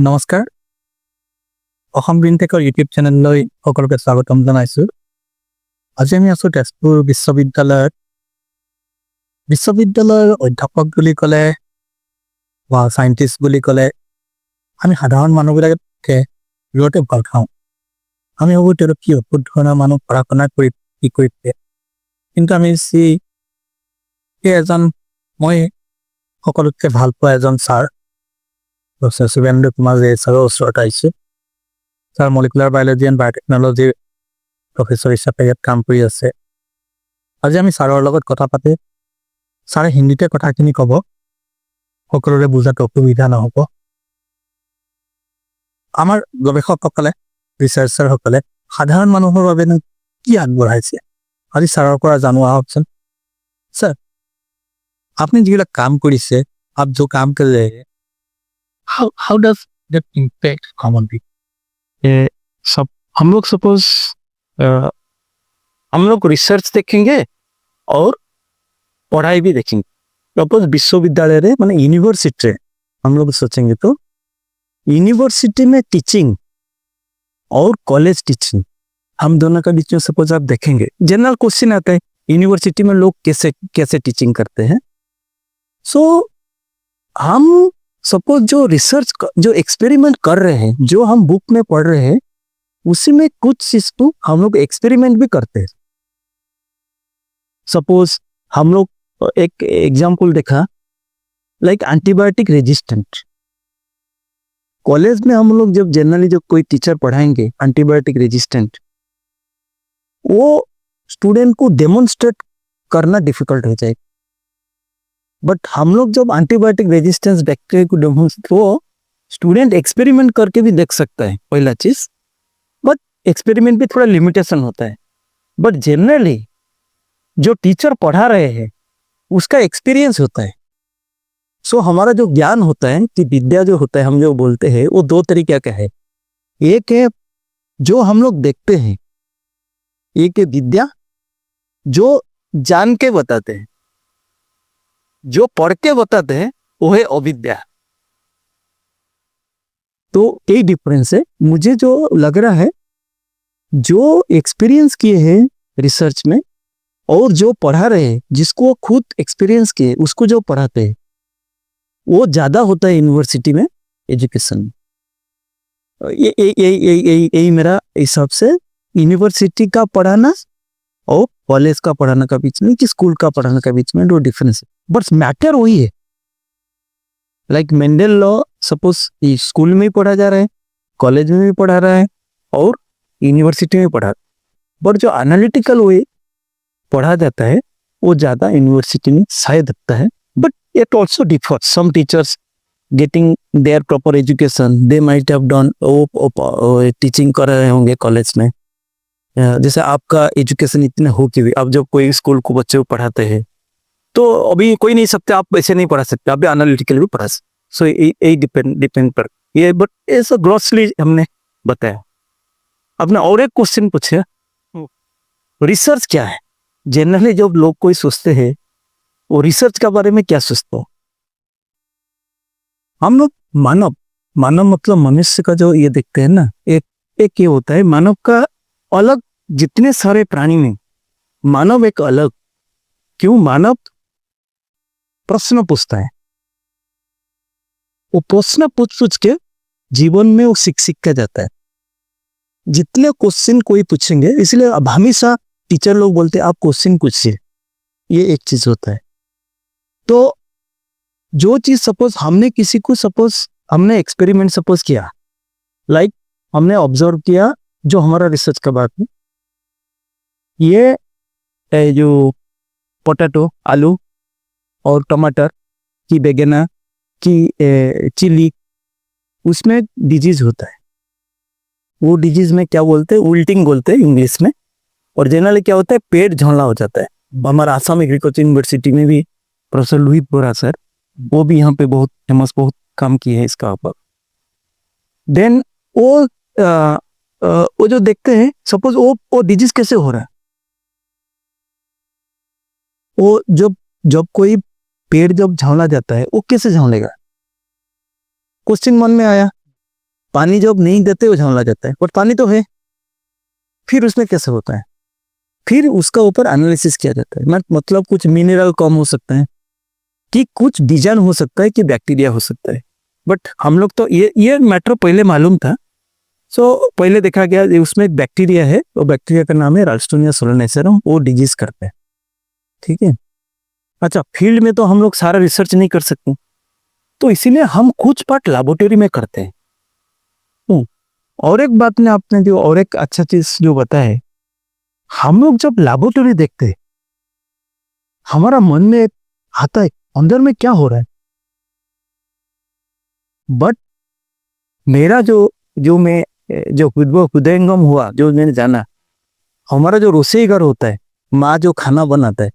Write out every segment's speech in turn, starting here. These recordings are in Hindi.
নমস্কাৰ। অসম গ্ৰীণটেকৰ ইউটিউব চেনেললৈ সকলোকে স্বাগতম জনাইছোঁ। আজি আমি আছোঁ তেজপুৰ বিশ্ববিদ্যালয়ৰ অধ্যাপক বুলি ক'লে বা সাইণ্টিষ্ট বুলি ক'লে আমি সাধাৰণ মানুহবিলাকে বিৰতে ভয় খাওঁ। আমি ভাবোঁ তেওঁলোক কি অদ্ভুত ধৰণৰ মানুহ, পঢ়া শুনা কৰি কি কৰি থাকে। কিন্তু আমি মই সকলোতকৈ ভাল পোৱা এজন ছাৰ প্ৰফেসর শুভেন্দু কুমার যে ছাৰৰ ওচৰত আহিছোঁ। ছাৰ মলিকুলাৰ বায়'লজি এণ্ড বায়'টেকনলজিৰ প্ৰফেসৰ হিচাপে ইয়াত কাম কৰি আছে। আজি আমি ছাৰৰ লগত কথা পাতি ছাৰে হিন্দীতে কথাখিনি ক'ব, সকলোৰে বুজাত অসুবিধা নহ'ব। আমাৰ গৱেষকসকলে, ৰিচাৰ্চাৰসকলে সাধাৰণ মানুহৰ বাবে কি আগবঢ়াইছে আজি ছাৰৰ পৰা জানো আহকচোন। ছাৰ, আপুনি যিবিলাক কাম কৰিছে, आप जो काम कर रहे हैं, how does that impact common people? सब हम लोग सपोज हम लोग रिसर्च देखेंगे और पढ़ाई भी देखेंगे। सपोज विश्वविद्यालय रे माने यूनिवर्सिटी रे हम लोग सोचेंगे तो यूनिवर्सिटी में टीचिंग और कॉलेज टीचिंग हम दोनों का बीच में सपोज आप देखेंगे, जनरल क्वेश्चन आता है यूनिवर्सिटी में लोग कैसे कैसे टीचिंग करते हैं। सो हम सपोज जो रिसर्च जो एक्सपेरिमेंट कर रहे हैं, जो हम बुक में पढ़ रहे हैं, उसी में कुछ चीज को हम लोग एक्सपेरिमेंट भी करते हैं। सपोज हम लोग एक एग्जांपल देखा, लाइक एंटीबायोटिक रेजिस्टेंट। कॉलेज में हम लोग जब जनरली जब कोई टीचर पढ़ाएंगे एंटीबायोटिक रेजिस्टेंट, वो स्टूडेंट को डेमोन्स्ट्रेट करना डिफिकल्ट हो जाएगा। बट हम लोग जब एंटीबायोटिक रेजिस्टेंस बैक्टीरिया को डेमोन्स्ट्रेट, वो स्टूडेंट एक्सपेरिमेंट करके भी देख सकता है, पहला चीज। बट एक्सपेरिमेंट भी थोड़ा लिमिटेशन होता है। बट जनरली जो टीचर पढ़ा रहे हैं उसका एक्सपीरियंस होता है। सो हमारा जो ज्ञान होता है कि विद्या जो होता है, हम जो बोलते हैं, वो दो तरीके का है। एक है जो हम लोग देखते हैं, एक है विद्या जो जान के बताते हैं, जो पढ़ के बताते हैं वो है अविद्या। तो यही डिफरेंस है। मुझे जो लग रहा है, जो एक्सपीरियंस किए हैं रिसर्च में और जो पढ़ा रहे हैं, जिसको खुद एक्सपीरियंस किए उसको जो पढ़ाते हैं, वो ज्यादा होता है यूनिवर्सिटी में एजुकेशन। यही मेरा हिसाब से यूनिवर्सिटी का पढ़ाना और कॉलेज का पढ़ाना का बीच में, कि स्कूल का पढ़ाने का बीच में दो डिफरेंस है। बट मैटर वही है। Like Mendel law suppose school में ही पढ़ा जा रहा है, कॉलेज में भी पढ़ा रहा है और यूनिवर्सिटी में पढ़ा। बट जो एनालिटिकल वे पढ़ा जाता है वो ज्यादा यूनिवर्सिटी में शायद लगता है। But it also differ. Some teachers getting their proper education, they might have done teaching कर रहे होंगे कॉलेज में। जैसे आपका एजुकेशन इतना हो कि भी आप जब कोई स्कूल को बच्चे को पढ़ाते हैं तो अभी कोई नहीं सकते, आप ऐसे नहीं पढ़ा सकते, आप भी एनालिटिकल भी पढ़ा सकते। सो यही डिपेंड पर ये। बट ऐसा ग्रॉसली हमने बताया। आपने और एक क्वेश्चन पूछे, रिसर्च क्या है। जनरली जब लोग कोई सोचते हैं वो रिसर्च के बारे में क्या सोचते हो। हम लोग मानव मतलब मनुष्य का जो ये देखते हैं ना, एक ये होता है मानव का अलग। जितने सारे प्राणी में मानव एक अलग। क्यों? मानव प्रश्न पूछता है, वो प्रश्न पूछ के जीवन में वो सीख के जाता है। जितने क्वेश्चन कोई पूछेंगे, इसलिए अब हमेशा टीचर लोग बोलते हैं आप क्वेश्चन पूछिए, ये एक चीज होता है। तो जो चीज सपोज हमने किसी को हमने एक्सपेरिमेंट सपोज किया, लाइक हमने ऑब्जर्व किया, जो हमारा रिसर्च का बात है, ये जो पोटैटो, आलू और टमाटर की, बैगना की, चिली, उसमें डिजीज होता है। वो डिजीज में क्या बोलते हैं, विल्टिंग बोलते हैं इंग्लिश में। और जनरली क्या होता है, पेट झोंला हो जाता है। हमारा आसाम एग्रीकल्चर यूनिवर्सिटी में भी प्रोफेसर लुहित बोरा सर, वो भी यहाँ पे बहुत फेमस, बहुत काम किए हैं इसका ऊपर। देन वो जो देखते हैं, सपोज वो डिजीज कैसे हो रहा है, वो जब कोई पेड़ जब झौला जाता है, वो कैसे झौलेगा। क्वेश्चन मन में आया, पानी जब नहीं देते वो झमला जाता है, बट पानी तो है। फिर उसमें कैसे होता है, फिर उसका ऊपर एनालिसिस किया जाता है। मतलब कुछ मिनरल कम हो सकता है, कि कुछ बीजाणु हो सकता है, कि बैक्टीरिया हो सकता है। बट हम लोग तो ये मैटर पहले मालूम था। सो पहले देखा गया उसमें एक बैक्टीरिया है, वो बैक्टीरिया का नाम है राल्स्टोनिया सोलेनेसरम, वो डिजीज करता है। ठीक है, अच्छा फील्ड में तो हम लोग सारा रिसर्च नहीं कर सकते, तो इसीलिए हम कुछ पार्ट लैबोरेटरी में करते हैं। और एक बात ने आपने जो और एक अच्छा चीज जो बताया, हम लोग जब लैबोरेटरी देखते हैं, हमारा मन में आता है अंदर में क्या हो रहा है। बट मेरा जो हृदयंगम हुआ, जो मैंने जाना, हमारा जो रसोई घर होता है, माँ जो खाना बनाता है,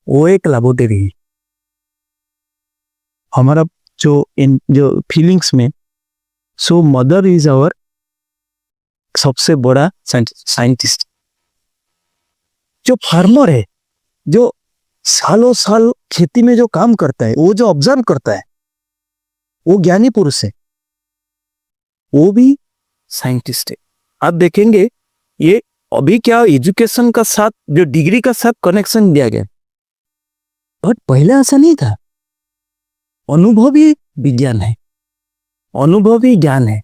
वो एक लैबोरेटरी है। हमारा जो फीलिंग्स में, सो मदर इज आवर सबसे बड़ा साइंटिस्ट। जो फार्मर है, जो सालों साल खेती में जो काम करता है, वो जो ऑब्जर्व करता है, वो ज्ञानी पुरुष है, वो भी साइंटिस्ट है। आप देखेंगे ये अभी क्या एजुकेशन का साथ, जो डिग्री का साथ कनेक्शन दिया गया, बट पहले ऐसा नहीं था। अनुभवी विज्ञान है, अनुभवी ज्ञान है,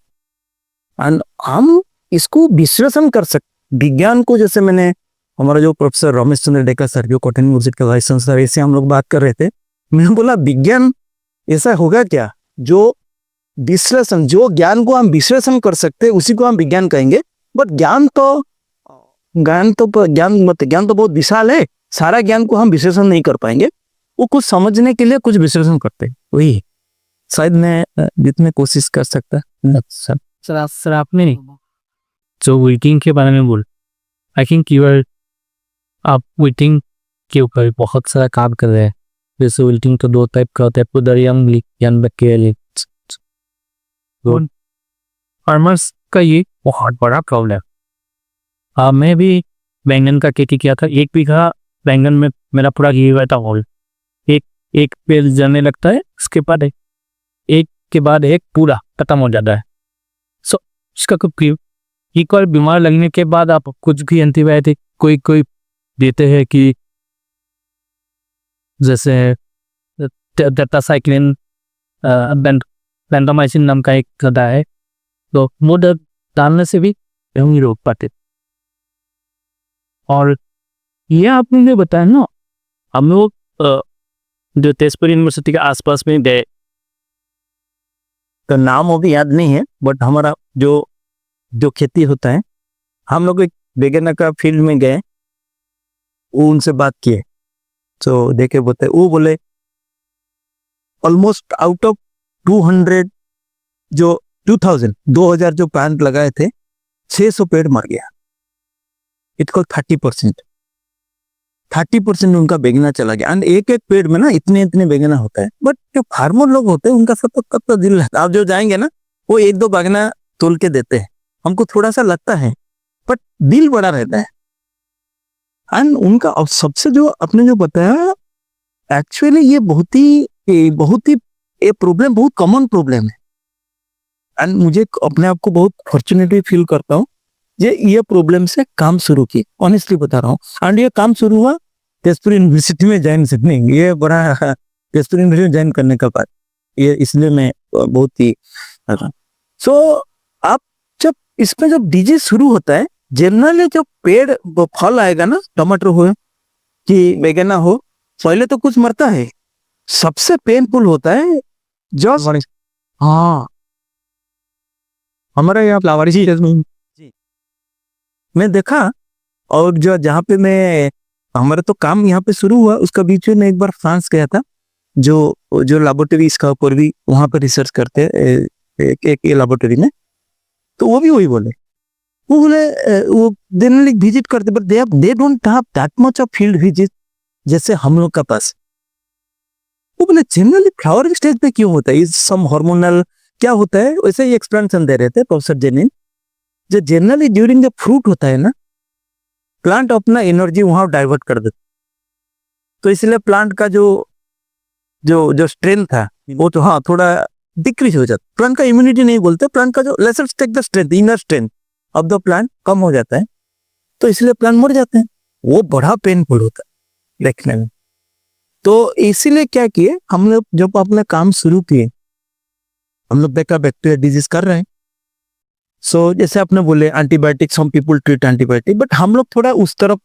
और हम इसको विश्लेषण कर सकते विज्ञान को। जैसे मैंने हमारा जो प्रोफेसर रमेश चंद्र डेका सर, जो कॉटन यूनिवर्सिटी का वाइस चांसलर, ऐसे हम लोग बात कर रहे थे। मैंने बोला विज्ञान ऐसा होगा क्या जो विश्लेषण, जो ज्ञान को हम विश्लेषण कर सकते हैं उसी को हम विज्ञान कहेंगे। बट ज्ञान तो बहुत विशाल है, सारा ज्ञान को हम विश्लेषण नहीं कर पाएंगे। वो कुछ समझने के लिए कुछ विश्लेषण करते हैं, वही शायद मैं जितने कोशिश कर सकता। सर आपने जो वेटिंग के बारे में बोल, आई थिंक आप वेटिंग के ऊपर बहुत सारा काम कर रहे हैं। जैसे वेटिंग तो 2 टाइप का होता है, पुदरियम लिखियन बैक्टीरियल। फार्मर्स का ये बहुत बड़ा प्रॉब्लम है। मैं भी बैंगन का खेती किया था। 1 बीघा बैंगन में मेरा पूरा घिरा था होल। एक पेड़ जलने लगता है, उसके बाद एक के बाद एक पूरा खत्म हो जाता है। सो इसका एक और बीमार लगने के बाद आप कुछ भी एंटीबायोटिक कोई देते हैं, कि जैसे टेट्रासाइक्लिन, बेंटामाइसिन नाम का एक दवा है, तो वो डालने से भी नहीं रोक पाते। और ये आपने बताया ना, हम लोग जो तेजपुर यूनिवर्सिटी के आसपास में गए, तो नाम वो भी याद नहीं है, बट हमारा जो खेती होता है, हम लोग एक बेगना का फील्ड में गए, वो उनसे बात किए, तो देखे वो बोले ऑलमोस्ट आउट ऑफ 2000 जो प्लांट लगाए थे, 600 पेड़ मर गया। इट कॉल 30% उनका बेगना चला गया। एंड एक पेड़ में ना इतने बेगना होता है। बट जो फार्मर लोग होते हैं उनका सब कब तो दिल रहता है। आप जो जाएंगे ना, वो 1-2 बेगना तोल के देते हैं, हमको थोड़ा सा लगता है, बट दिल बड़ा रहता है। एंड उनका और सबसे जो आपने जो बताया, एक्चुअली ये बहुत ही ये प्रॉब्लम बहुत कॉमन प्रॉब्लम है। एंड मुझे अपने आप को बहुत फॉर्चुनेटली फील करता हूँ ये प्रॉब्लम से काम शुरू की, ऑनेस्टली बता रहा हूँ। एंड ये काम शुरू हुआ तेजपुर यूनिवर्सिटी में ज्वाइन से नहीं, ये बड़ा तेजपुर यूनिवर्सिटी ज्वाइन करने का बाद, ये इसलिए मैं बहुत ही आप जब इसमें जब डिजीज शुरू होता है, जनरली जब पेड़ फल आएगा ना, टमाटर हो कि बैगना हो, पहले तो कुछ मरता है। सबसे पेनफुल होता है जो हमारा यहाँ फ्लावर मैं देखा। और जहाँ पे हमारा तो काम यहाँ पे शुरू हुआ, उसका बीच में एक बार फ्रांस गया था, जो लैबोरेटरी इसका ऊपर भी वहां पे रिसर्च करते हैं एक लैबोरेटरी में। तो वो भी वही बोले, वो जनरली विजिट करते, but they don't have that much of field visit जैसे हम लोग का पास। वो बोले जनरली फ्लावरिंग स्टेज पे क्यों होता है, इज सम हार्मोनल क्या होता है, वैसे ही एक्सप्लेनेशन दे रहे थे प्रोफेसर जेनिन। जो जनरली ड्यूरिंग द फ्रूट होता है ना, प्लांट अपना एनर्जी वहां डाइवर्ट कर देता, तो इसलिए प्लांट का जो स्ट्रेंथ था वो तो थोड़ा डिक्रीज हो जाता है। प्लांट का इम्यूनिटी नहीं बोलते, प्लांट का जो let's take the strength, inner strength of the plant कम हो जाता है, तो इसलिए प्लांट मर जाते हैं। वो बड़ा पेनफुल होता है देखने में। तो इसीलिए क्या किए हम लोग, जब अपना काम शुरू किए, हम लोग देखा बैक्टीरिया डिजीज कर रहे हैं। सो जैसे आपने बोले antibiotic, some people treat antibiotic, but हम लोग थोड़ा उस तरफ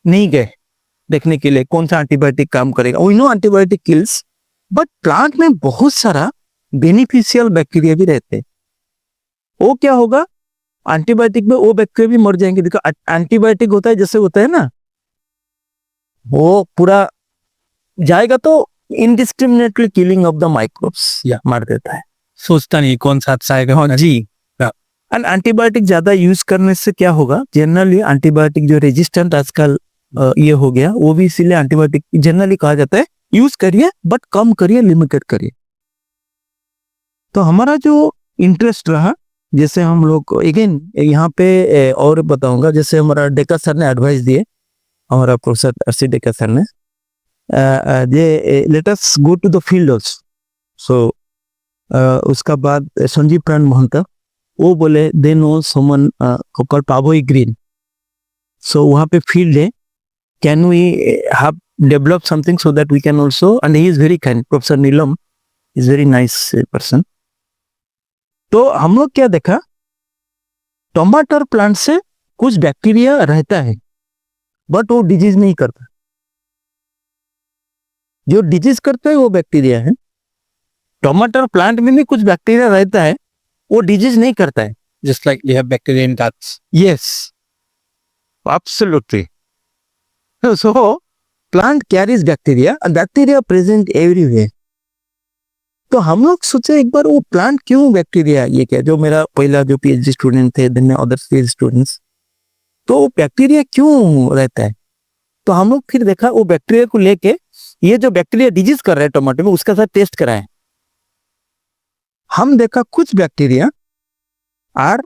नहीं गए देखने के लिए कौन सा एंटीबायोटिक काम करेगा। We know antibiotic kills, but plant में बहुत सारा बेनिफिशियल बैक्टीरिया भी रहते हैं। वो क्या होगा, एंटीबायोटिक में वो बैक्टीरिया भी मर जाएंगे। देखो एंटीबायोटिक होता है, जैसे होता है ना, वो पूरा जाएगा तो indiscriminately killing of the microbes मार देता है, सोचता नहीं कौन सा अच्छा आएगा। हाँ जी। एंड एंटीबायोटिक ज्यादा यूज करने से क्या होगा, जनरली एंटीबायोटिक जो रेजिस्टेंट आजकल ये हो गया, वो भी इसीलिए एंटीबायोटिक जनरली कहा जाता है यूज करिए बट कम करिए, लिमिटेड करिए। तो हमारा जो इंटरेस्ट रहा, जैसे हम लोग अगेन यहाँ पे और बताऊंगा, जैसे हमारा डेका सर ने एडवाइस दिए, हमारा प्रोफेसर अर्सी डेका सर ने, let us go to the field also. So उसका बाद संजीव प्राण महंता वो बोले they know someone called Pabhoi green, so वहाँ पे फील्ड है, can we have develop something so that we can also, and he is very kind, professor Neelam is very nice person. तो हम लोग क्या देखा, टमाटर प्लांट से कुछ बैक्टीरिया रहता है बट वो डिजीज नहीं करता। जो डिजीज करता है वो बैक्टीरिया है। टमाटर प्लांट में भी कुछ बैक्टीरिया रहता है, वो डिजीज नहीं करता है। Just like you have bacteria in guts. Yes, absolutely. So plant carries bacteria and bacteria present everywhere. तो हम लोग सोचे एक बार वो प्लांट क्यों बैक्टीरिया, ये क्या, जो मेरा पहला जो पीएचडी स्टूडेंट थे, देन अदर पीएचडी स्टूडेंट्स, तो बैक्टीरिया क्यों रहता है। तो हम लोग फिर देखा वो बैक्टीरिया को लेके, ये जो बैक्टीरिया डिजीज कर रहा है टमाटो में, उसका साथ टेस्ट कराए। हम देखा कुछ bacteria are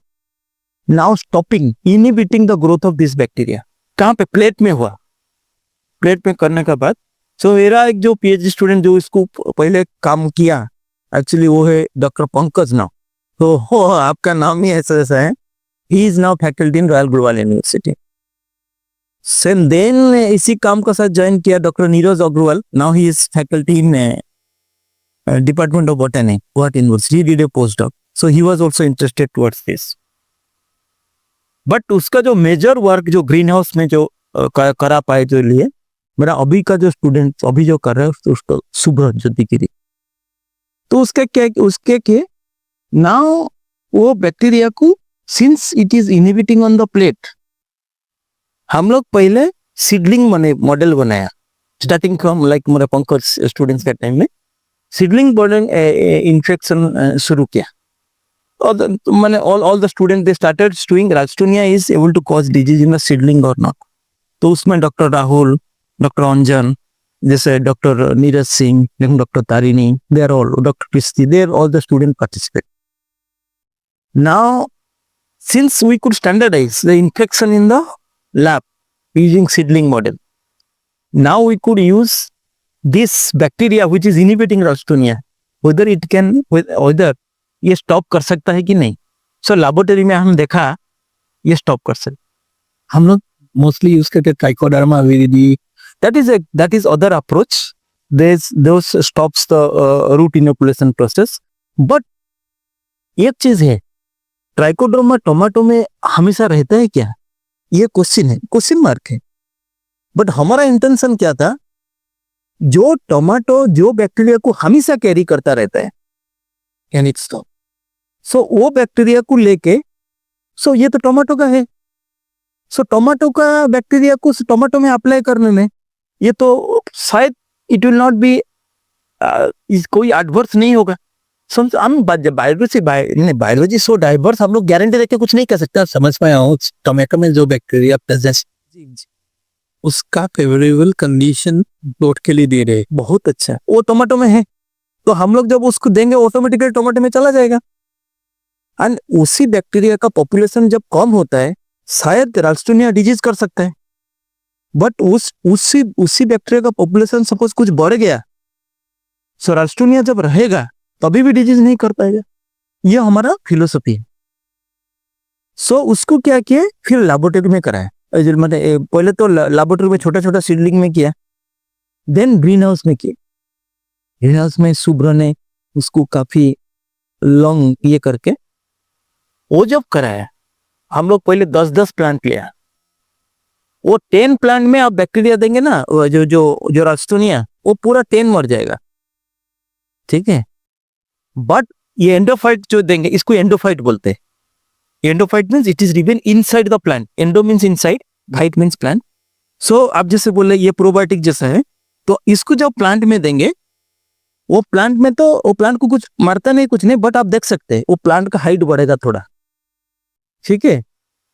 now stopping, inhibiting the growth of this bacteria. कहाँ पे, प्लेट में हुआ। प्लेट में करने के बाद सो मेरा एक जो पीएचडी स्टूडेंट जो इसको पहले काम किया, एक्चुअली वो है डॉक्टर पंकज नाउ। तो हो आपका नाम ही ऐसा जैसा है। He is now faculty in Royal Global University. Same then इसी काम का साथ ज्वाइन किया doctor Neeraj Agarwal. Now he is faculty in department of botany, Guwahati university. He did a postdoc, so he was also interested towards this. But उसका जो मेजर वर्क जो ग्रीन हाउस में जो करा पाए, जो लिए मेरा अभी का जो स्टूडेंट अभी जो कर रहा है उसको सुब्रत ज्योतिगिरी, तो उसके क्या, उसके के नाउ वो बैक्टीरिया को, since it is inhibiting on the plate, हम लोग पहले सीडलिंग बने मॉडल बनाया, स्टार्टिंग फ्रॉम लाइक मेरा पंकज स्टूडेंट्स के टाइम में सीडलिंग बर्डन इन्फेक्शन शुरू किया। मैंने all the students they started doing Ralstonia is able to cause disease in the seedling or not। तो उसमें डॉक्टर राहुल, डॉक्टर अंजन, जैसे doctor Neeraj Singh, doctor Tarini, they are all, doctor Christy, they are all the student participate। Now since we could standardize the infection in the lab using seedling model, now we could use this bacteria which is inhibiting Ralstonia, whether it can, whether ये स्टॉप कर सकता है कि नहीं। सो लैबोरेटरी में हम देखा ये स्टॉप कर सकते। हम लोग मोस्टली यूज करते trichoderma viride, that is other approach, those stops the root inoculation process। But एक चीज है, ट्राइकोडर्मा टोमेटो में हमेशा रहता है क्या, ये क्वेश्चन है, क्वेश्चन मार्क है। बट हमारा इंटेंशन क्या था, जो टोमेटो जो बैक्टीरिया को हमेशा कैरी करता रहता है, कैन इट स्टॉप। सो वो बैक्टीरिया को लेके, सो ये तो टोमेटो का है, सो टोमेटो का बैक्टीरिया को टोमेटो में अप्लाई करने में ये तो शायद इट विल नॉट बी, कोई एडवर्स नहीं होगा। हम बायोलॉजी सो डाइवर्स, हम लोग गारंटी देके कुछ नहीं कर सकते। समझ पाया हूँ, टोमेटो में जो बैक्टीरिया प्रेजेंट उसका फेवरेबल कंडीशन प्लॉट के लिए दे रहे, बहुत अच्छा, वो टोमेटो में है, तो हम लोग जब उसको देंगे ऑटोमेटिकली टोमेटो में चला जाएगा। एंड उसी बैक्टीरिया का पॉपुलेशन जब कम होता है, शायद राल्स्टोनिया डिजीज कर सकता है। बट उसी बैक्टीरिया का पॉपुलेशन सपोज कुछ बढ़ गया, सो राल्स्टोनिया जब रहेगा तभी भी डिजीज नहीं कर पाएगा। ये हमारा फिलोसफी है। सो उसको क्या किया, फिर लैबोरेटरी में कराया। मतलब पहले तो लैबोरेटरी में छोटा छोटा सीडलिंग में किया, देन ग्रीन हाउस में किया। ग्रीन हाउस में शुभ्र ने उसको काफी लॉन्ग ये करके वो जब कराया, हम लोग पहले 10-10 प्लांट लिया। वो 10 प्लांट में आप बैक्टीरिया देंगे ना, वो जो रास्टोनिया, वो पूरा 10 मर जाएगा, ठीक है। बट ये एंडोफाइट जो देंगे, इसको एंडोफाइट बोलते हैं। Endophyte means it is riven inside the plant. Endo means inside, phyte means plant. So आप जैसे बोले ये प्रोबायोटिक जैसा है, तो इसको जब प्लांट में देंगे, वो प्लांट में तो वो प्लांट को कुछ मारता नहीं, कुछ नहीं, बट आप देख सकते हैं वो प्लांट का हाइट बढ़ेगा थोड़ा, ठीक है।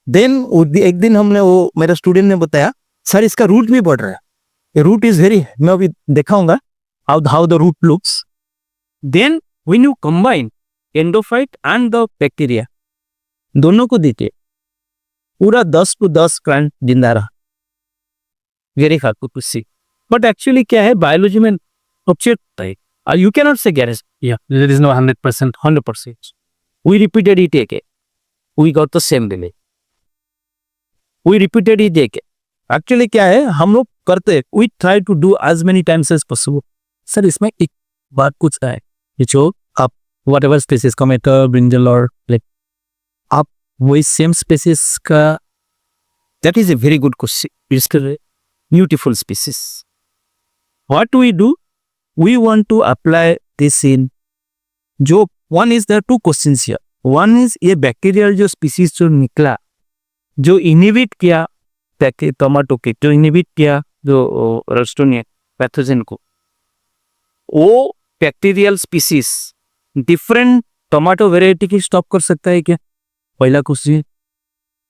देन एक दिन हमने वो मेरा स्टूडेंट ने बताया, सर इसका रूट भी बढ़ रहा है, रूट इज वेरी, मैं अभी दिखाऊंगा how the root looks. Then when you combine endophyte and the bacteria, दोनों को दीजिए, पूरा 10 को 10 प्लांट जिंदा रहा। very hard to see. But actually क्या है, बायोलॉजी में सबसे होता है। You cannot say guarantee. Yeah, there is no 100%. We repeated it again. We got the same delay. We repeated it again. Actually क्या है, हम लोग करते, We try to do as many times as possible. Sir इसमें एक बात कुछ है, ये जो आप whatever species कमेटर, ब्रिंजल और like आप वही सेम स्पेसिस का, that is a very good question, beautiful species. What we do, we want to apply this in, जो one is there two questions here. One is ये बैक्टीरियल जो स्पीसीज जो निकला, जो इनहिबिट किया टोमेटो के, जो इनहिबिट किया जो रास्टोनिया पैथोजन को, वो bacterial species different tomato variety की स्टॉप कर सकता है क्या, पहला क्वेश्चन।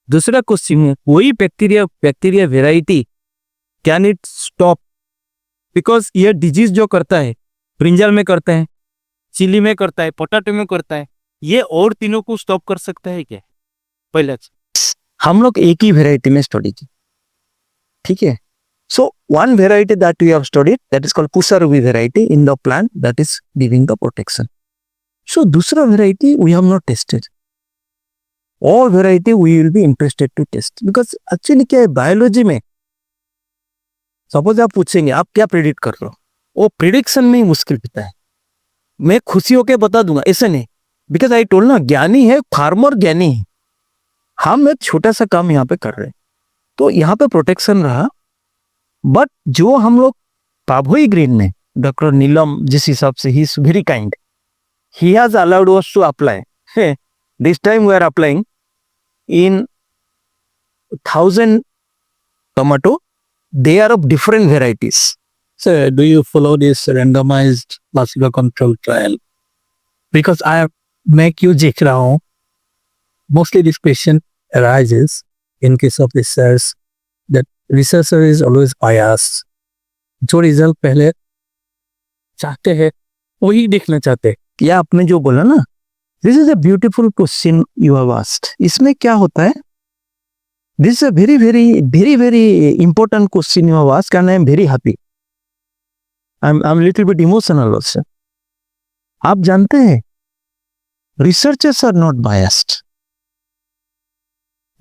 दूसरा क्वेश्चन है, वही bacteria variety can it stop, because ये डिजीज जो करता है, ब्रिंजल में करता है, चिली में करता है, पोटैटो में करता है, ये और तीनों को स्टॉप कर सकता है क्या, पहला। हम लोग एक ही वेराइटी में स्टडी की, ठीक है। So one variety that we have studied, that is called Pusa Ruby variety in the plant, that is giving the protection. So दूसरा variety we have not tested, और variety we will be interested to test, because actually क्या है बायोलॉजी में, सपोज आप पूछेंगे आप क्या प्रिडिक्ट कर रहे हो, वो प्रिडिक्शन में ही मुश्किल होता है। मैं खुशी होकर बता दूंगा ऐसे नहीं, बिकॉज आई टोल्ड ना, ज्ञानी है फार्मर, ज्ञानी है, हम एक छोटा सा काम यहाँ पे कर रहे हैं, तो यहाँ पे प्रोटेक्शन रहा। बट जो हम लोग पाभोई ग्रीन में डॉक्टर नीलम जिस हिसाब से he is very kind, he has allowed us to apply, this time we are applying in 1000 tomato, they are of different varieties. So, do you follow this randomized placebo control trial? Because I make you देख रहा हूँ, mostly this question arises in case of research that researcher is always biased. जो रिजल्ट पहले चाहते हैं वही देखना चाहते हैं। या आपने जो बोला ना, this is a beautiful question you have asked. इसमें क्या होता है, this is a very very very very important question you have asked, and I am very happy. I am little bit emotional also. आप जानते हैं researchers are not biased.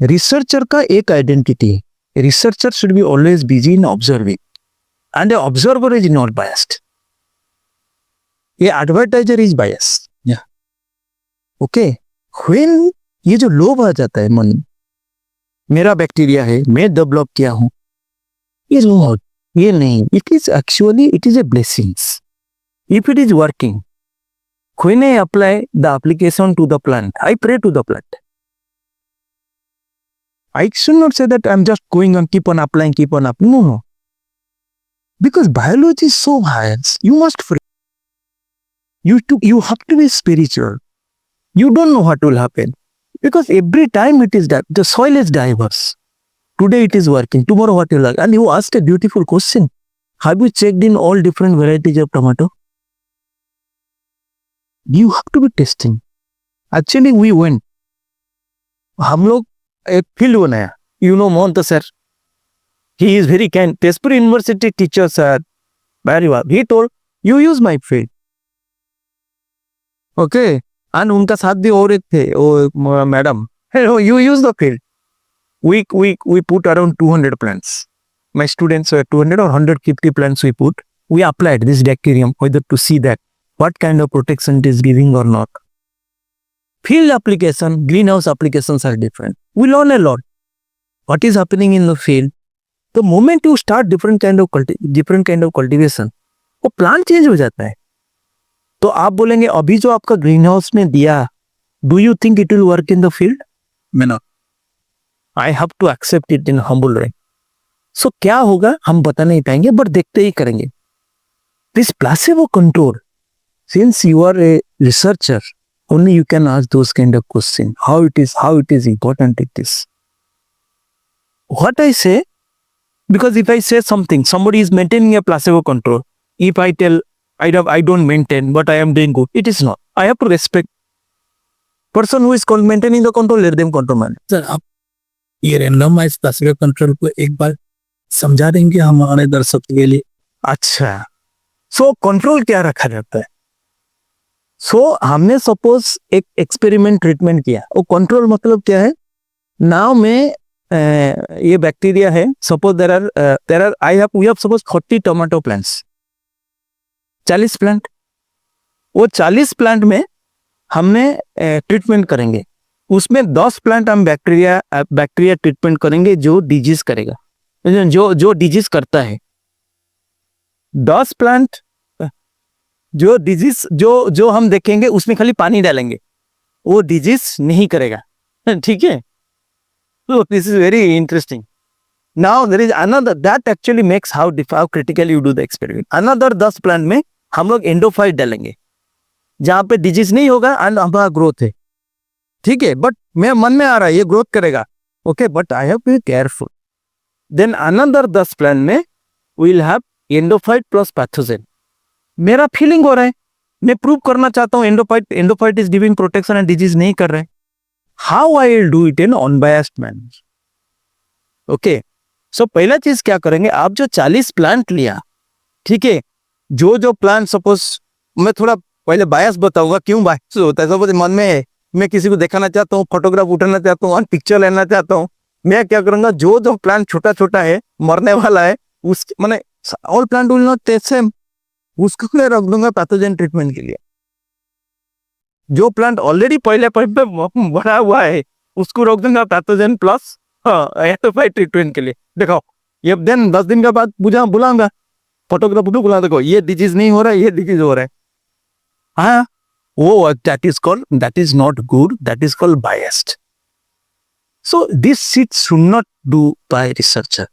Researcher का एक आइडेंटिटी है, researcher should be always busy in observing, and the observer is not biased. ये advertiser is biased. Okay, when ये जो लोभ आ जाता है मन, मेरा बैक्टीरिया है, मैं डेवलप किया हूं, ये लोभ, ये नहीं, it is actually it is a blessings if it is working. When I apply the application to the plant, I pray to the plant. I should not say that I'm just going on, keep on applying, keep on applying. No, no. Because biology is so vast, you must pray. You have to be spiritual. You don't know what will happen. Because every time it is that the soil is diverse. Today it is working, tomorrow what will happen? And you asked a beautiful question. Have you checked in all different varieties of tomato? You have to be testing. Actually, we went. हम लोग एक फील्ड बनाया. You know Mohanto sir. He is very kind. Tezpur University teacher sir. Very well. He told, you use my field. Okay, and उनका साथ भी और एक थे वो madam, you use the field, we put around 200 plants. My students were 200 or 150 plants we put. We applied this bacterium whether to see that what kind of protection it is giving or not. Field application, greenhouse applications are different. We learn a lot. What is happening in the field? The moment you start different kind of cultivation, वो plant change हो जाता है. तो आप बोलेंगे अभी जो आपका ग्रीन हाउस में दिया, do you think it will work in the field? मैं ना I have to accept it in humble way. So क्या होगा हम बता नहीं पाएंगे, बट देखते ही करेंगे. This placebo control, since you are a researcher, only you can ask those kind of question, how it is important it is. What I say, because if I say something, somebody is maintaining a placebo control, if I tell I don't maintain but I am doing good, it is not. I have to respect person who is maintaining the control, let them control man. Sir आप ये रैंडमाइज प्लेसिबो कंट्रोल को एक बार समझा देंगे हमारे दर्शक के लिए? अच्छा, सो कंट्रोल क्या रखा जाता है? सो हमने सपोज एक एक्सपेरिमेंट ट्रीटमेंट किया, वो कंट्रोल मतलब क्या है? नाउ में ये बैक्टीरिया है, suppose there are we have suppose 40 tomato plants, 40 plant. वो 40 प्लांट में हमने ट्रीटमेंट करेंगे, उसमें 10 प्लांट हम बैक्टीरिया ट्रीटमेंट करेंगे जो डिजीज करेगा, जो डिजीज करता है. 10 प्लांट जो डिजीज जो हम देखेंगे उसमें खाली पानी डालेंगे, वो डिजीज नहीं करेगा. ठीक है, so this is very interesting. Now there is another that actually makes how critical you do the experiment. Another 10 plant में हम लोग एंडोफाइट डालेंगे जहां पे डिजीज नहीं होगा एंड हमारा ग्रोथ है. ठीक है, बट मेरे मन में आ रहा है ये ग्रोथ करेगा, okay, but I have to be careful. Then another 10 plant में will have endophyte plus pathogen. मेरा फीलिंग हो रहा है, मैं प्रूव करना चाहता हूँ endophyte is giving protection and disease नहीं कर रहे. How I will do it in unbiased manner? Okay, so पहला चीज क्या करेंगे, आप जो 40 प्लांट लिया, ठीक है, जो प्लांट सपोज मैं थोड़ा पहले बायस बताऊंगा क्यों बायस होता है. सपोज मन में है मैं किसी को दिखाना चाहता हूँ, फोटोग्राफ उठाना चाहता हूँ और पिक्चर लेना चाहता हूँ, मैं क्या करूंगा, जो प्लांट छोटा छोटा है मरने वाला है उस मैंने all plant will not test same, उसको मैं रख दूंगा पैथोजन ट्रीटमेंट के लिए. जो प्लांट ऑलरेडी पहले बढ़ा हुआ है उसको रख दूंगा पैथोजन प्लस एंडोफाइट ट्रीटमेंट के लिए. देखो ये देन 10 दिन के बाद बुलाऊंगा फोटोग्राफ बुला, देखो ये डिजीज नहीं हो रहा है, ये डिजीज हो रहा है. हाँ, वो that is not good, that is called biased. So this shit should not do by researcher.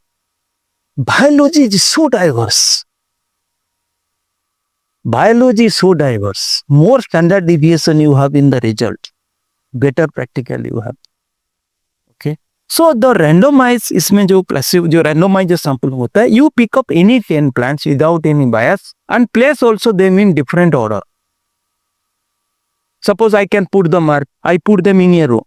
Biology is so diverse. Biology is so diverse. More standard deviation you have in the result, better practical you have. Okay. So the randomized, इसमें जो placebo, जो randomized sample होता है, you pick up any 10 plants without any bias and place also them in different order. Suppose I can put the mark, I put them in a row.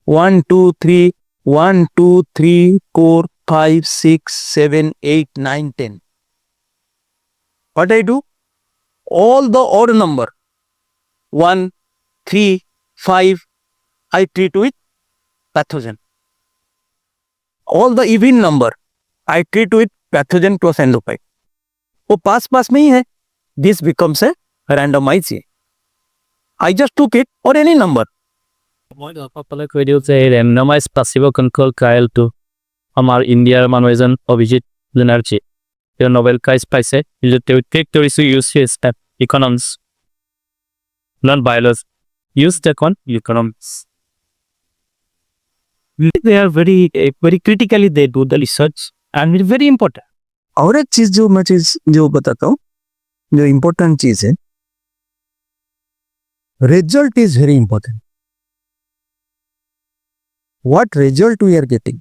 1, 2, 3, 1, 2, 3, 4, 5, 6, 7, 8, 9, 10. What I do? All the odd number, 1, 3, 5, I treat with pathogen. All the even number, I treat with pathogen plus endophyte. वो पास में ही है. This becomes a randomized. I just took it or any number. মই সকলে কৈ দিওঁ যে ৰেণ্ডমাইজ প্লাচিবো কণ্ট্ৰল ট্ৰায়েলটো আমাৰ ইণ্ডিয়াৰ মানুহ এজন অভিজিত বেনাৰ্জী, তেওঁ নোবেল প্ৰাইজ পাইছে. তেওঁ ট্ৰেক কৰিছোঁ use economics, not biology, use on economics. They are very critically they do the research and it's very important. और एक चीज जो बताता हूँ, जो इम्पोर्टेंट चीज है, result is very important. What result we are getting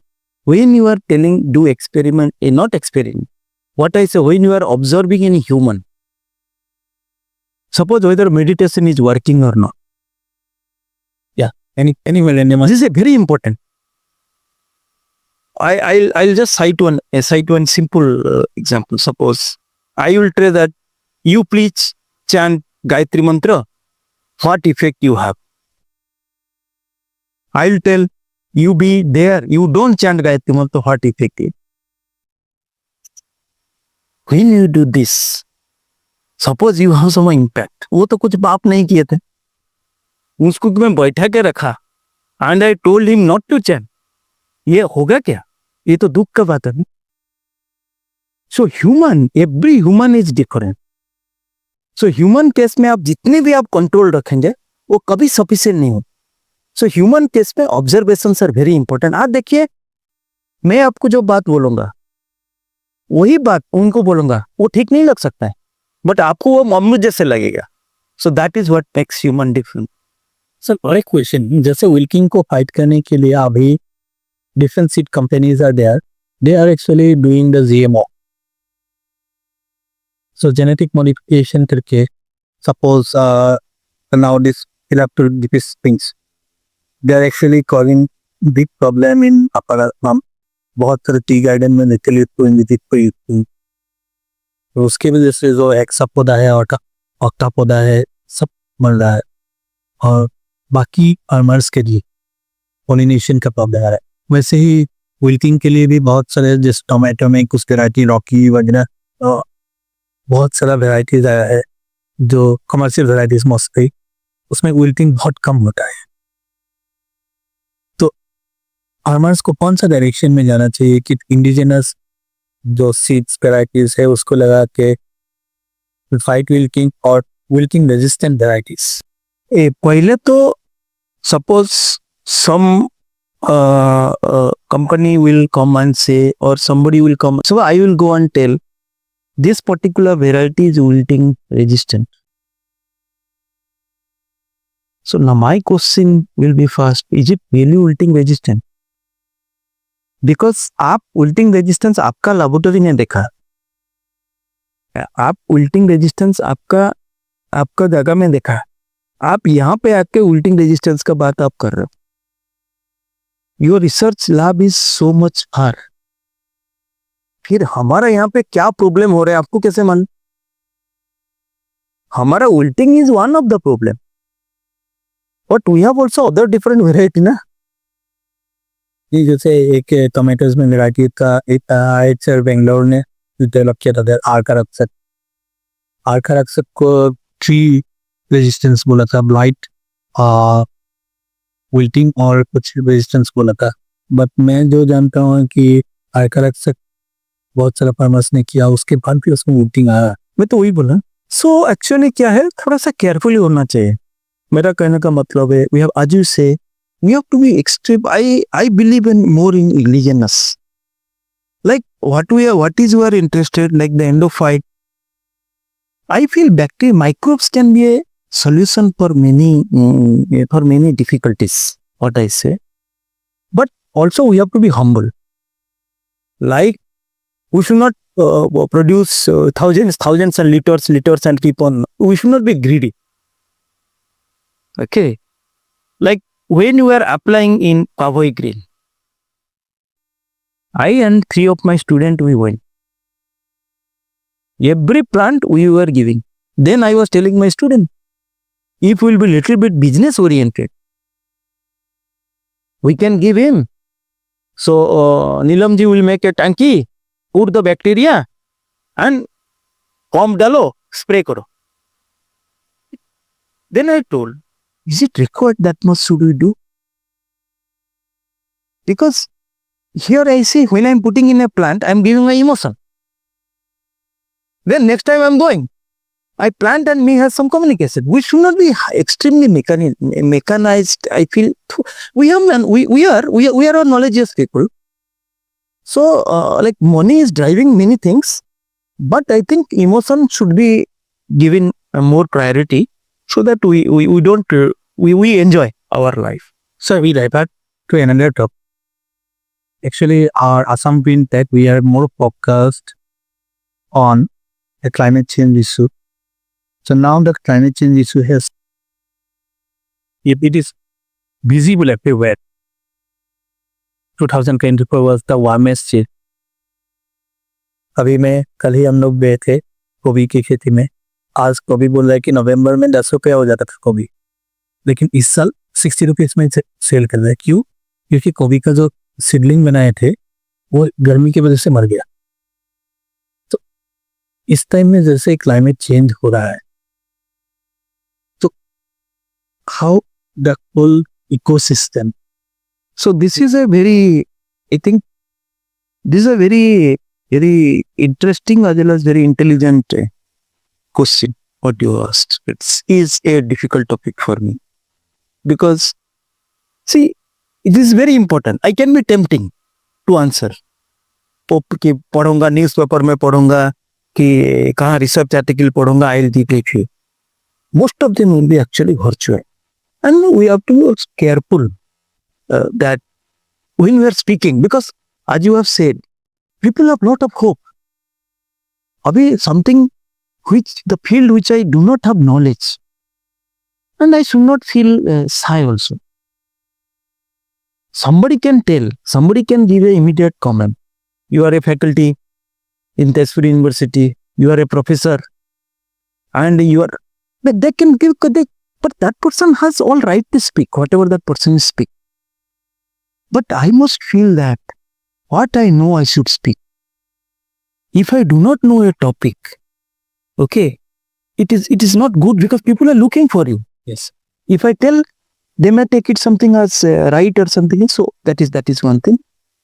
when you are telling do experiment, not experiment, what I say, when you are observing any human, suppose whether meditation is working or not, anyway randomized, this is a very important. I'll just cite one simple example. Suppose I will tell that you please chant Gayatri mantra what effect you have. I'll tell you be there. You don't chant Gayatri Mantra, what effect it. When you do this, suppose you have some impact. वो तो कुछ पाप नहीं किए थे, उसको मैं बैठा के रखा and I told him not to chant. ये होगा क्या? ये तो दुख का बात है ना. So human, every human is different. So human case में आप जितने भी आप कंट्रोल रखेंगे वो कभी सफिशिएंट नहीं हो. So human केस में ऑब्जर्वेशंस आर वेरी इंपॉर्टेंट. आज देखिए, मैं आपको जो बात बोलूंगा वही बात उनको बोलूंगा, वो ठीक नहीं लग सकता है, बट आपको वो मामूली जैसे लगेगा. So that is what makes human different. Sir और एक क्वेश्चन, जैसे विल्किंग को फाइट करने के लिए अभी different seed companies are there, they are actually doing the GMO. So genetic modification करके सपोज नाउ दिस इलेक्ट्रोडिपिस things, they are actually causing big problem in Upper Assam. बहुत सारे टी गार्डन में निकली तो उसकी वजह से जो एक्सा पौधा है और ऑक्टा पौधा है सब मर रहा है, और बाकी फार्मर्स के लिए पोलिनेशन का प्रॉब्लम आ रहा है. वैसे ही विल्किंग के लिए भी बहुत सारे, जैसे टोमेटो में कुछ वेराइटी रॉकी वगैरह, बहुत सारा वेराइटीज आया है जो कमर्शियल वेराइटीज मोस्टली, उसमें विल्किंग बहुत कम होता है. तो फार्मर्स को कौन सा डायरेक्शन में जाना चाहिए कि इंडिजिनस जो सीड्स वेराइटीज है उसको लगा के फाइट विल्किंग और विल्किंग रेजिस्टेंट वेराइटीज? पहले तो suppose some company will come and say, or somebody will come, so I will go and tell this particular variety is wilting resistant. So now my question will be first, is it really wilting resistant? Because आप wilting resistance आपका laboratory ने देखा, आप wilting resistance आपका जगह में देखा, आप यहाँ पे आके wilting resistance का बात आप कर रहे हो. Your research lab is so much far. फिर हमारा यहाँ पे क्या प्रॉब्लम हो रहा है आपको कैसे मान? हमारा wilting is one of the problem, but we have also other different variety ना. ये जैसे एक टोमेटोज में वेराइटी का एक सर बेंगलोर ने डेवलप किया था आर्कारक्सक को ट्री रेजिस्टेंस बोला था, ब्लाइट, विल्टिंग और कुछ रेजिस्टेंस बोला था. बट मैं जो जानता हूँ कि आर्कारक्सक बहुत सारा फार्मर्स ने किया, उसके बाद भी उसमें विल्टिंग आया. मैं तो वही बोला. सो एक्चुअली क्या है, थोड़ा सा केयरफुली होना चाहिए. मेरा कहने का मतलब है, वी हैव, एज यू से, we have to be extreme. I believe in more in indigenousness. Like what is you are interested, like the endophyte. I feel bacteria, microbes can be a solution for many difficulties, what I say. But also we have to be humble. Like we should not produce thousands and liters and keep on. We should not be greedy. Okay. Like when you are applying in Pavoy Green, I and 3 of my students, we went. Every plant we were giving. Then I was telling my student, if we will be little bit business oriented, we can give him. So Nilamji will make a tanki, put the bacteria and pump dalo, spray karo. Then I told, is it required that much should we do? Because here I see, when I am putting in a plant, I am giving my emotion. Then next time I am going, I plant and me has some communication. We should not be extremely mechanized. I feel we are all knowledgeous people. So like money is driving many things, but I think emotion should be given more priority, so that we don't we enjoy our life. So we divert to another topic. Actually, our Assam Green Tech, we are more focused on the climate change issue. So now the climate change issue has, if it is visible everywhere, 2024 was the warmest year. अभी मैं कल ही हम लोग गए थे गोभी की खेती में. आज गोभी बोल रहा है कि नवंबर में 10 रुपया हो जाता था गोभी. लेकिन इस साल 60 रुपीज में सेल कर रहे हैं। क्यों? क्योंकि गोभी का जो सीडलिंग बनाए थे वो गर्मी की वजह से मर गया। तो इस टाइम में जैसे क्लाइमेट चेंज हो रहा है, तो how the whole ecosystem, So this is a very, I think, this is a very, very interesting as well as very intelligent question. What you asked, it is a difficult topic for me because, see, it is very important. I can be tempting to answer. कि पढ़ूंगा न्यूज़पेपर में पढ़ूंगा कि कहाँ रिसर्च आर्टिकल पढ़ूंगा, I will take you. Most of them will be actually virtual, and we have to be also careful that when we are speaking, because as you have said, people have lot of hope. Abhi something which the field which I do not have knowledge, and I should not feel shy also. Somebody can tell, somebody can give an immediate comment. You are a faculty in Tezpur University, you are a professor, and you are, but they can give, but that person has all right to speak, whatever that person is speak. But I must feel that what I know I should speak. If I do not know a topic, okay, it is not good because people are looking for you. yes, If I tell, they may take it something as right or something. So that is one thing.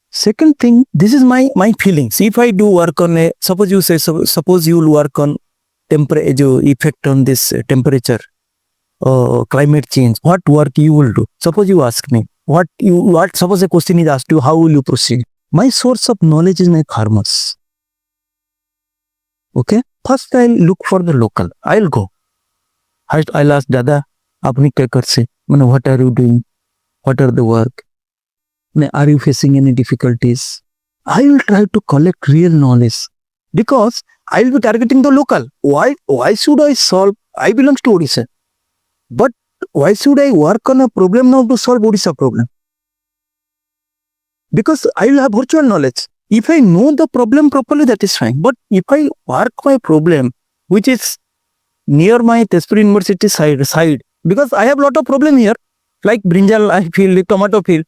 Second thing, this is my feelings. If I do work on a, suppose you say, suppose you will work on effect on this temperature, climate change, what work you will do? Suppose you ask me, suppose a question is asked you, how will you proceed? My source of knowledge is my farmers. Okay, first I'll look for the local. I'll go. I'll ask Dada, apni kya karse? What are you doing? What are the work? Are you facing any difficulties? I will try to collect real knowledge because I will be targeting the local. Why should I solve? I belong to Odisha, but why should I work on a problem now to solve Odisha problem? Because I will have virtual knowledge. If I know the problem properly, that is fine. But if I work my problem, which is near my Tezpur University side, because I have lot of problem here, like brinjal I feel, like tomato field,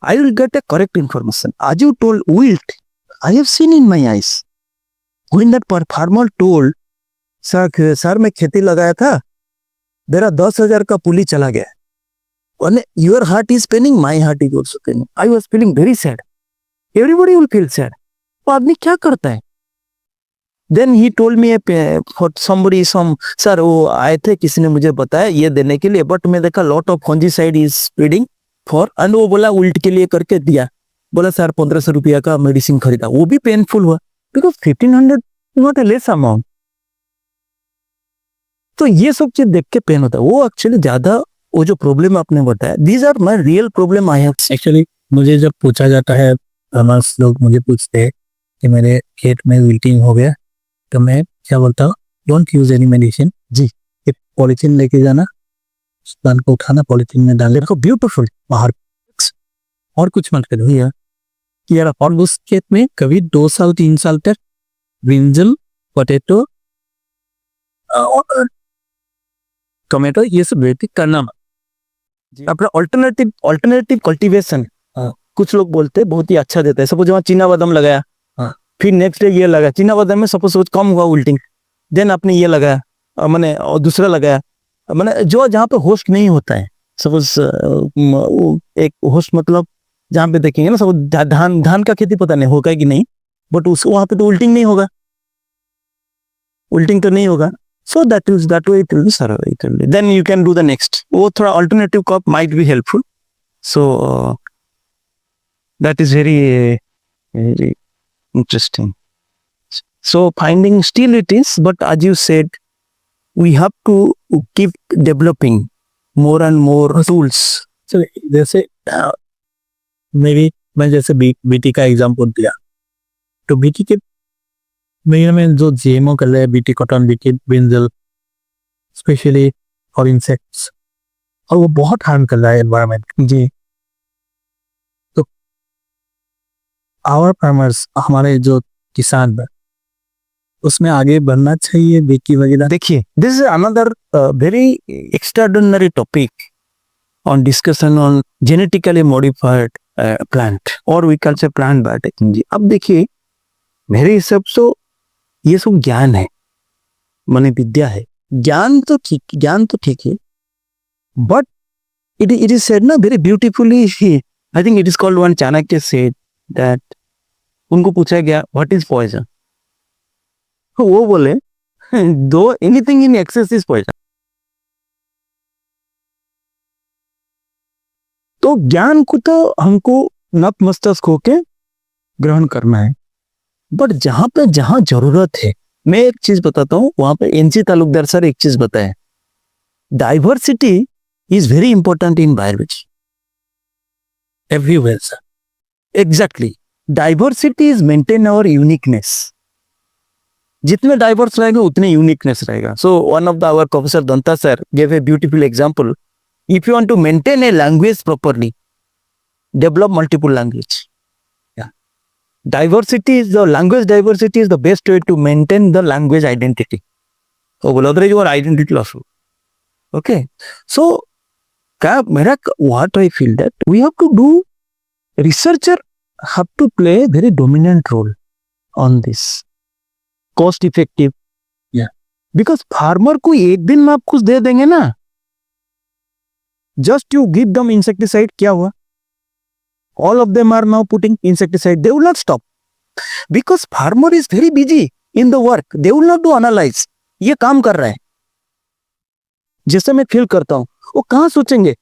I will get a correct information. As you told wilt, I have seen in my eyes. When that farmer told, sir, मैं खेती लगाया था, मेरा 10,000 का पुली चला गया. And your heart is paining, my heart is also paining. I was feeling very sad. Everybody will feel sad. तो आदमी क्या करता है? Then he told me for somebody, sir, वो आए थे, किसी ने मुझे बताया ये देने के लिए, but मैं देखा lot of fungicide is spreading for, and वो बोला उल्ट के लिए करके दिया. बोला सर 1500 रुपया का मेडिसिन खरीदा. वो भी पेनफुल हुआ because 1500 not a less amount. तो ये सब चीज देख के पेन होता है. वो एक्चुअली ज्यादा वो जो प्रॉब्लम आपने बताया, these are my real problem I have. Actually मुझे जब पूछा जाता है, फार्मर्स लोग मुझे पूछते हैं कि मेरे खेत में विल्टिंग हो गया, तो मैं क्या बोलता हूँ, डोंट यूज एनी मेडिसिन. जी, एक पॉलीथीन लेके जाना, उस प्लांट को उठाना, पॉलीथीन में डालने रखो, ब्यूटीफुल बाहर, और कुछ मत करो यार. और उस खेत में कभी 2 साल 3 साल तक ब्रिंजल, पोटैटो और टोमेटो ये सब खेती करना मत. अपना ऑल्टरनेटिव कल्टीवेशन, कुछ लोग बोलते हैं बहुत ही अच्छा देता है. सपोज वहाँ चीना बादाम लगाया, फिर नेक्स्ट डे ये लगाया, चीना बादाम में सपोज कम हुआ उल्टिंग, देन आपने ये लगाया, मैंने और दूसरा लगाया, मैंने जो जहाँ पे होस्ट नहीं होता है. सपोज एक होस्ट मतलब जहाँ पे देखेंगे ना, सपोज धान का खेती पता नहीं होगा कि नहीं, बट उस वहाँ पे तो उल्टिंग नहीं होगा, उल्टिंग तो नहीं होगा. So that way it will be surveyed. Then you can do the next. वो थोड़ा alternative crop might be helpful. So that is very interesting. So finding still it is, but as you said, we have to keep developing more and more tools. So जैसे मेरी मैं जैसे बीटी का एग्जांपल दिया, तो बीटी के मेरे में जो जीएमओ कर रहे हैं, BT cotton, BT brinjal, specially for insects, और वो बहुत हार्म कर रहा है एनवायरनमेंट. जी, तो आवर फार्मर्स, हमारे जो किसान हैं, उसमें आगे बढ़ना चाहिए बीटी वगैरह. देखिए, this is another very extraordinary topic on discussion on genetically modified plant or we can say plant biotechnology. अब देखिए मेरे हिसाब से ये सब ज्ञान है, माने विद्या है, ज्ञान तो ठीक है, but it is said ना very beautifully. I think it is called one Chanakya said that उनको पूछा गया what is poison, वो बोले though anything in excess is poison. तो ज्ञान को तो हमको नतमस्तक होके ग्रहण करना है, बट जहां जरूरत है, मैं एक चीज बताता हूँ, वहां पे एनसी तालुकदार सर एक चीज बताए, diversity is very important in biology everywhere sir. Exactly. Diversity is maintain our uniqueness. जितने डाइवर्स रहेगा उतने यूनिकनेस रहेगा. So one of the our professor Danta sir gave a beautiful example. If you want to maintain a language properly, develop multiple language. Yeah. Diversity is the language diversity is the best way to maintain the language identity. So, otherwise your identity loss. Okay. So, what I feel that we have to do, researcher have to play a very dominant role on this. Cost effective. Yeah. Because farmer को एक दिन में आप कुछ दे देंगे ना, just you give them insecticide, क्या हुआ? All of them are now putting insecticide. They will not stop because farmer is very busy in the work. They will not do analyze. ये काम कर रहा है, जैसे मैं फील करता हूँ, वो कहाँ सोचेंगे?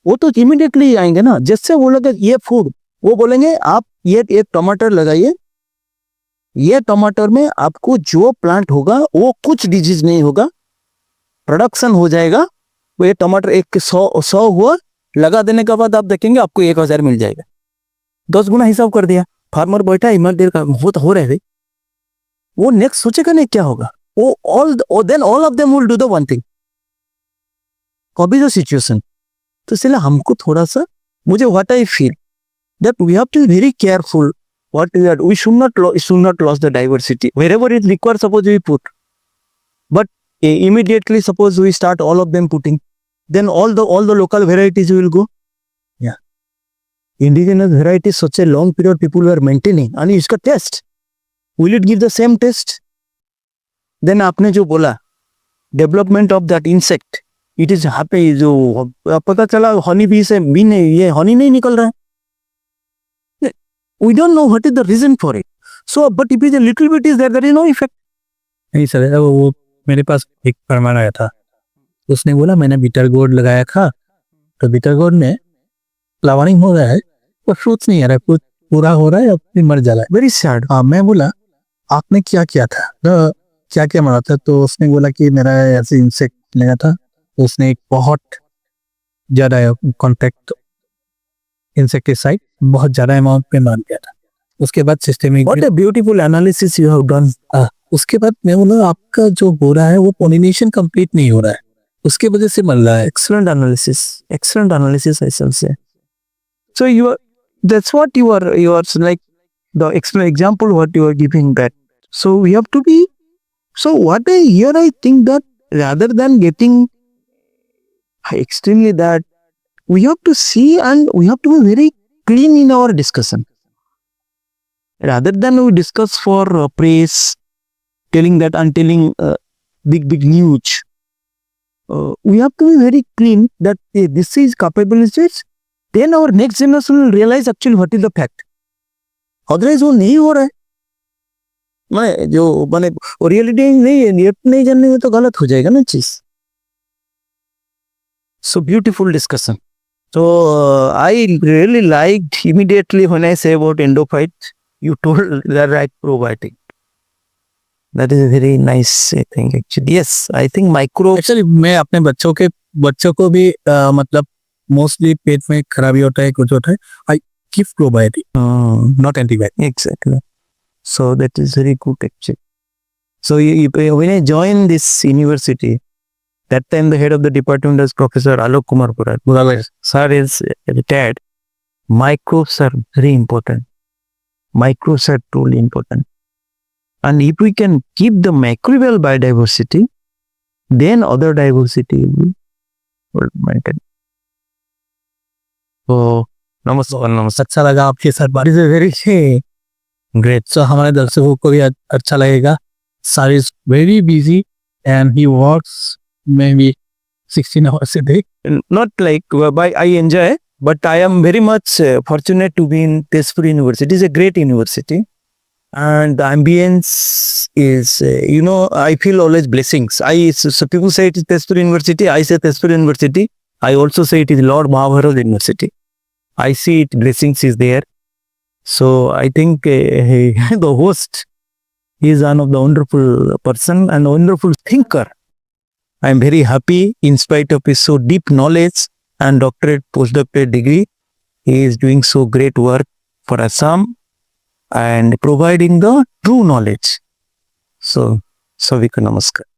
वो तो इमीडिएटली आएंगे ना. जैसे बोलोगे ये फूड, वो बोलेंगे आप ये एक टमाटर लगाइए, ये टमाटर में आपको जो प्लांट होगा वो कुछ डिजीज नहीं होगा, प्रोडक्शन हो जाएगा. वो ये टमाटर 100 हुआ, लगा देने के बाद आप देखेंगे आपको 1000 मिल जाएगा. 10 गुना हिसाब कर दिया. फार्मर बैठा इमर देर का हो रहे, वो नेक्स्ट सोचेगा नहीं क्या होगा. वो then all of them will do the one thing. कभी जो सिचुएशन, तो इसलिए हमको थोड़ा सा, मुझे what I feel that we have to be very careful what we should not lose the diversity wherever it requires. Suppose we put, but immediately suppose we start all of them putting, then all the local varieties will go. Yeah, indigenous varieties such a long period people were maintaining, and iska test, will it give the same taste? Then आपने जो बोला development of that insect, it is happy. जो पता चला honey bee से bee नहीं, ये honey नहीं निकल रहा है. We don't know what is the reason for it. So, but if it is a little bit is there is no effect. नहीं सर, वो मेरे पास एक फरमान आया था, उसने बोला मैंने बीटर गोल्ड लगाया था, तो बीटर गोल्ड में फ्लावरिंग हो रहा है, वो फ्रूट्स नहीं आ रहा है, फ्रूट पूरा हो रहा है, फिर मर जा रहा है. Very sad. हाँ, मैं बोला आपने क्या किया था, तो क्या क्या मरा था? तो उसने बोला कि मेरा ऐसे इंसेक्ट लगा था. उसने एक बहुत ज्यादा कॉन्टैक्ट इंसेक्टिसाइड बहुत ज्यादा अमाउंट पे मार दिया था. उसके बाद systemic, What a beautiful analysis you have done. उसके बाद मैं बोला आपका जो हो रहा है वो पोलिनेशन कंप्लीट नहीं हो रहा है, उसके वजह से मर रहा है. Excellent analysis I shall say. So that's what you are like the example what you are giving that. So we have to be, so what I think that rather than getting extremely that, we have to see and we have to be very clean in our discussion. Rather than we discuss for praise, telling that and telling big news, we have to be very clean that this is capabilities. Then our next generation will realize actually what is the fact. Otherwise वो नहीं हो रहा है. मैं जो वो रियलिटी नहीं जानने में तो गलत हो जाएगा ना चीज. So beautiful discussion. So I really liked immediately when I say about endophyte, you told the right probiotic. That is a very nice thing actually. Yes, I think micro. Actually मैं अपने बच्चों को भी मतलब मोस्टली पेट में खराबी होता है, कुछ होता है, I give probiotic, not antibiotic. Exactly. So that is very good actually. So when I joined this university, that time the head of the department was Professor Alok Kumar Purat. Sir is retired. Microbes are very important. Microbes are truly important. And if we can keep the microbial biodiversity, then other diversity will be maintained. तो नमस्कार नमस्कार। अच्छा लगा आपके साथ बात, इज वेरी ग्रेट। सो हमारे दर्शकों को भी अच्छा लगेगा। Sir is very busy and he works may be 16 hours a day. Not like I enjoy, but I am very much fortunate to be in Tezpur University. It is a great university, and the ambience is, I feel always blessings. So people say it is Tezpur University. I say Tezpur University. I also say it is Lord Mahabharata University. I see it blessings is there. So I think the host is one of the wonderful person and wonderful thinker. I am very happy in spite of his so deep knowledge and doctorate, postdoctorate degree. He is doing so great work for Assam and providing the true knowledge. So, Savika Namaskar.